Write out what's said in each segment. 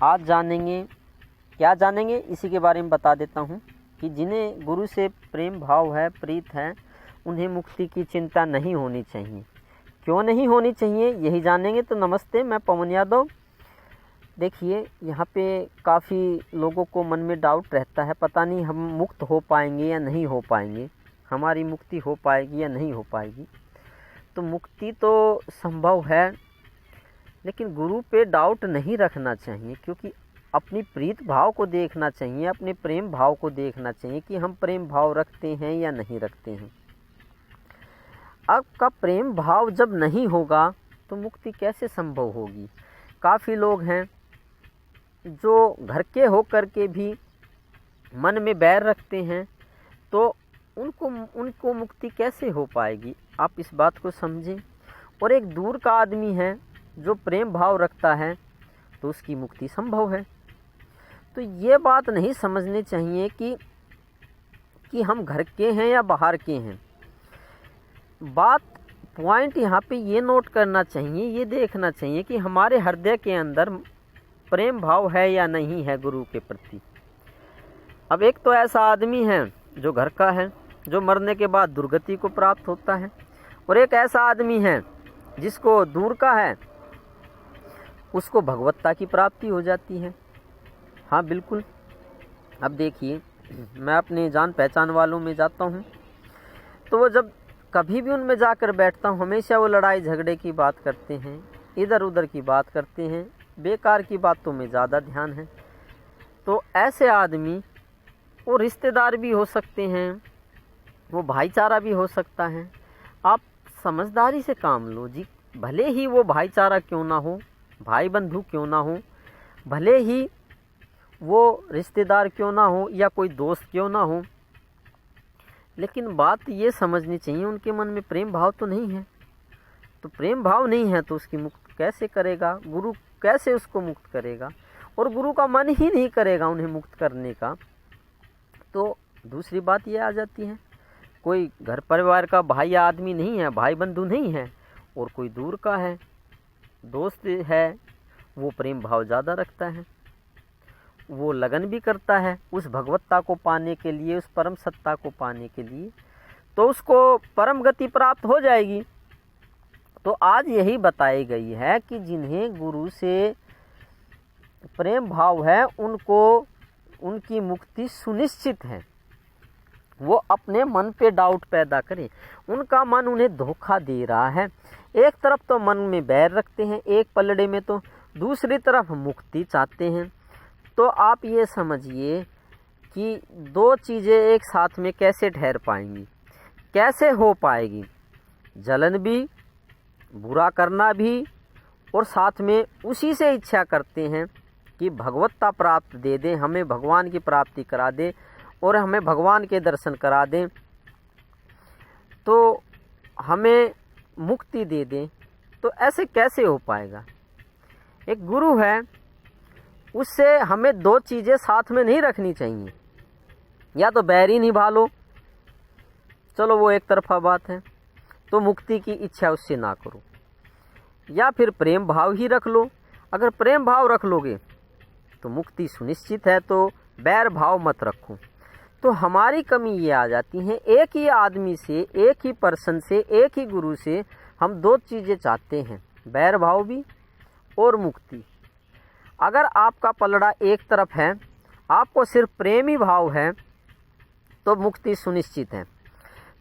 आज जानेंगे, क्या जानेंगे इसी के बारे में बता देता हूँ कि जिन्हें गुरु से प्रेम भाव है, प्रीत है, उन्हें मुक्ति की चिंता नहीं होनी चाहिए। क्यों नहीं होनी चाहिए यही जानेंगे। तो नमस्ते, मैं पवन यादव। देखिए, यहाँ पे काफ़ी लोगों को मन में डाउट रहता है, पता नहीं हम मुक्त हो पाएंगे या नहीं हो पाएंगे, हमारी मुक्ति हो पाएगी या नहीं हो पाएगी। तो मुक्ति तो संभव है, लेकिन गुरु पे डाउट नहीं रखना चाहिए, क्योंकि अपनी प्रीत भाव को देखना चाहिए, अपने प्रेम भाव को देखना चाहिए कि हम प्रेम भाव रखते हैं या नहीं रखते हैं। आपका प्रेम भाव जब नहीं होगा तो मुक्ति कैसे संभव होगी। काफ़ी लोग हैं जो घर के होकर के भी मन में बैर रखते हैं, तो उनको मुक्ति कैसे हो पाएगी। आप इस बात को समझें। और एक दूर का आदमी है जो प्रेम भाव रखता है, तो उसकी मुक्ति संभव है। तो ये बात नहीं समझनी चाहिए कि हम घर के हैं या बाहर के हैं। पॉइंट यहाँ पे ये नोट करना चाहिए, ये देखना चाहिए कि हमारे हृदय के अंदर प्रेम भाव है या नहीं है गुरु के प्रति। अब एक तो ऐसा आदमी है जो घर का है, जो मरने के बाद दुर्गति को प्राप्त होता है, और एक ऐसा आदमी है जिसको दूर का है, उसको भगवत्ता की प्राप्ति हो जाती है। हाँ बिल्कुल। अब देखिए, मैं अपने जान पहचान वालों में जाता हूँ, तो वो जब कभी भी उनमें जाकर बैठता हूँ, हमेशा वो लड़ाई झगड़े की बात करते हैं, इधर उधर की बात करते हैं, बेकार की बातों में ज़्यादा ध्यान है। तो ऐसे आदमी वो रिश्तेदार भी हो सकते हैं, वो भाईचारा भी हो सकता है। आप समझदारी से काम लो जी। भले ही वो भाईचारा क्यों ना हो, भाई बंधु क्यों ना हो, भले ही वो रिश्तेदार क्यों ना हो या कोई दोस्त क्यों ना हो, लेकिन बात ये समझनी चाहिए उनके मन में प्रेम भाव तो नहीं है। तो प्रेम भाव नहीं है तो उसकी मुक्त कैसे करेगा गुरु, कैसे उसको मुक्त करेगा। और गुरु का मन ही नहीं करेगा उन्हें मुक्त करने का। तो दूसरी बात ये आ जाती है, कोई घर परिवार का भाई या आदमी नहीं है, भाई बंधु नहीं है, और कोई दूर का है, दोस्त है, वो प्रेम भाव ज़्यादा रखता है, वो लगन भी करता है उस भगवत्ता को पाने के लिए, उस परम सत्ता को पाने के लिए, तो उसको परम गति प्राप्त हो जाएगी। तो आज यही बताई गई है कि जिन्हें गुरु से प्रेम भाव है, उनको उनकी मुक्ति सुनिश्चित है। वो अपने मन पे डाउट पैदा करें। उनका मन उन्हें धोखा दे रहा है। एक तरफ तो मन में बैर रखते हैं, एक पलड़े में तो दूसरी तरफ मुक्ति चाहते हैं। तो आप ये समझिए कि दो चीज़ें एक साथ में कैसे ठहर पाएंगी, कैसे हो पाएगी। जलन भी, बुरा करना भी, और साथ में उसी से इच्छा करते हैं कि भगवत्ता प्राप्त दे दे, हमें भगवान की प्राप्ति करा दे और हमें भगवान के दर्शन करा दें, तो हमें मुक्ति दे दें। तो ऐसे कैसे हो पाएगा। एक गुरु है, उससे हमें दो चीज़ें साथ में नहीं रखनी चाहिए। या तो बैरी निभा लो, चलो वो एक तरफा बात है, तो मुक्ति की इच्छा उससे ना करो, या फिर प्रेम भाव ही रख लो। अगर प्रेम भाव रख लोगे तो मुक्ति सुनिश्चित है, तो बैर भाव मत रखो। तो हमारी कमी ये आ जाती है, एक ही आदमी से, एक ही पर्सन से, एक ही गुरु से हम दो चीज़ें चाहते हैं, बैर भाव भी और मुक्ति। अगर आपका पलड़ा एक तरफ है, आपको सिर्फ प्रेम ही भाव है, तो मुक्ति सुनिश्चित है।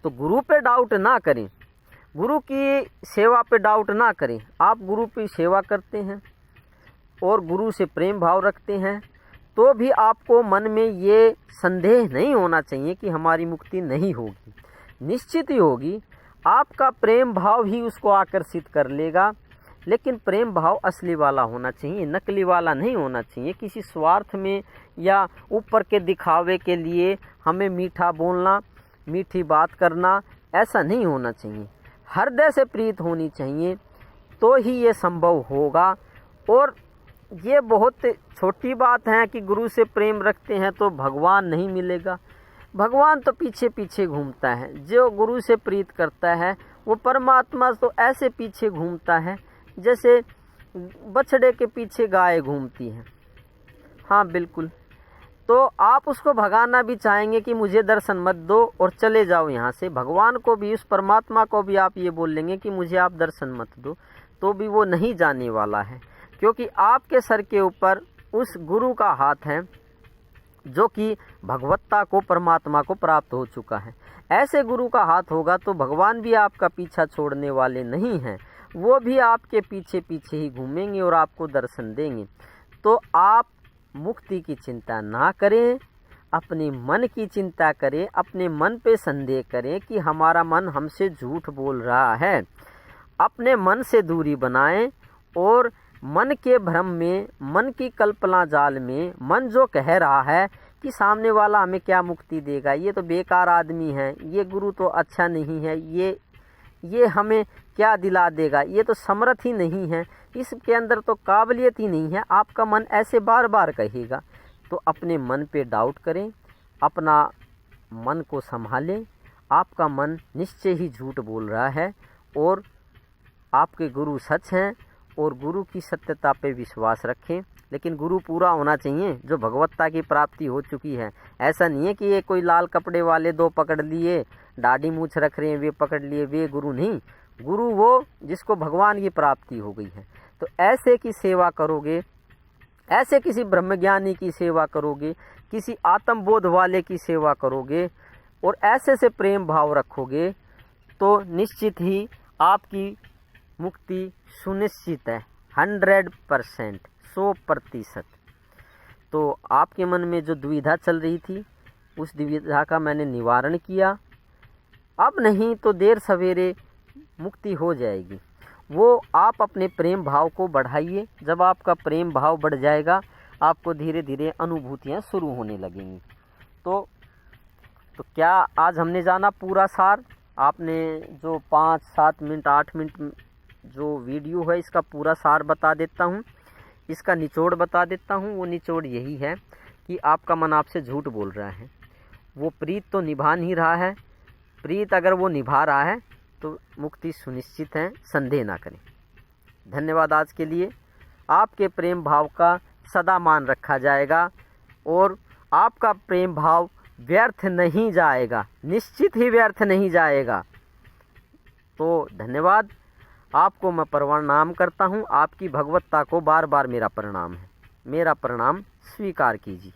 तो गुरु पे डाउट ना करें, गुरु की सेवा पे डाउट ना करें। आप गुरु की सेवा करते हैं और गुरु से प्रेम भाव रखते हैं, तो भी आपको मन में ये संदेह नहीं होना चाहिए कि हमारी मुक्ति नहीं होगी। निश्चित ही होगी। आपका प्रेम भाव ही उसको आकर्षित कर लेगा, लेकिन प्रेम भाव असली वाला होना चाहिए, नकली वाला नहीं होना चाहिए। किसी स्वार्थ में या ऊपर के दिखावे के लिए हमें मीठा बोलना, मीठी बात करना, ऐसा नहीं होना चाहिए। हृदय से प्रीत होनी चाहिए, तो ही ये संभव होगा। और ये बहुत छोटी बात है कि गुरु से प्रेम रखते हैं तो भगवान नहीं मिलेगा। भगवान तो पीछे पीछे घूमता है। जो गुरु से प्रीत करता है वो परमात्मा तो ऐसे पीछे घूमता है जैसे बछड़े के पीछे गाय घूमती है। हाँ बिल्कुल। तो आप उसको भगाना भी चाहेंगे कि मुझे दर्शन मत दो और चले जाओ यहाँ से, भगवान को भी, उस परमात्मा को भी आप ये बोल लेंगे कि मुझे आप दर्शन मत दो, तो भी वो नहीं जाने वाला है, क्योंकि आपके सर के ऊपर उस गुरु का हाथ है जो कि भगवत्ता को, परमात्मा को प्राप्त हो चुका है। ऐसे गुरु का हाथ होगा तो भगवान भी आपका पीछा छोड़ने वाले नहीं हैं, वो भी आपके पीछे पीछे ही घूमेंगे और आपको दर्शन देंगे। तो आप मुक्ति की चिंता ना करें, अपने मन की चिंता करें, अपने मन पे संदेह करें कि हमारा मन हमसे झूठ बोल रहा है। अपने मन से दूरी बनाएं और मन के भ्रम में, मन की कल्पना जाल में, मन जो कह रहा है कि सामने वाला हमें क्या मुक्ति देगा, ये तो बेकार आदमी है, ये गुरु तो अच्छा नहीं है, ये हमें क्या दिला देगा, ये तो समर्थ ही नहीं है, इसके अंदर तो काबिलियत ही नहीं है, आपका मन ऐसे बार बार कहेगा। तो अपने मन पे डाउट करें, अपना मन को संभालें। आपका मन निश्चय ही झूठ बोल रहा है और आपके गुरु सच हैं, और गुरु की सत्यता पे विश्वास रखें। लेकिन गुरु पूरा होना चाहिए जो भगवत्ता की प्राप्ति हो चुकी है। ऐसा नहीं है कि ये कोई लाल कपड़े वाले दो पकड़ लिए, दाढ़ी मूछ रख रहे हैं, वे पकड़ लिए, वे गुरु नहीं। गुरु वो जिसको भगवान की प्राप्ति हो गई है। तो ऐसे की सेवा करोगे, ऐसे किसी ब्रह्मज्ञानी की सेवा करोगे, किसी आत्मबोध वाले की सेवा करोगे और ऐसे से प्रेम भाव रखोगे तो निश्चित ही आपकी मुक्ति सुनिश्चित है, 100%, 100%। तो आपके मन में जो दुविधा चल रही थी, उस दुविधा का मैंने निवारण किया। अब नहीं तो देर सवेरे मुक्ति हो जाएगी। वो आप अपने प्रेम भाव को बढ़ाइए। जब आपका प्रेम भाव बढ़ जाएगा, आपको धीरे धीरे अनुभूतियाँ शुरू होने लगेंगी। तो क्या आज हमने जाना पूरा सार। आपने जो 5, 7 मिनट, 8 मिनट जो वीडियो है, इसका पूरा सार बता देता हूँ, इसका निचोड़ बता देता हूँ। वो निचोड़ यही है कि आपका मन आपसे झूठ बोल रहा है, वो प्रीत तो निभा नहीं रहा है। प्रीत अगर वो निभा रहा है तो मुक्ति सुनिश्चित है, संदेह ना करें। धन्यवाद आज के लिए। आपके प्रेम भाव का सदा मान रखा जाएगा और आपका प्रेम भाव व्यर्थ नहीं जाएगा, निश्चित ही व्यर्थ नहीं जाएगा। तो धन्यवाद। आपको मैं प्रणाम करता हूँ। आपकी भगवत्ता को बार बार मेरा प्रणाम है। मेरा प्रणाम स्वीकार कीजिए।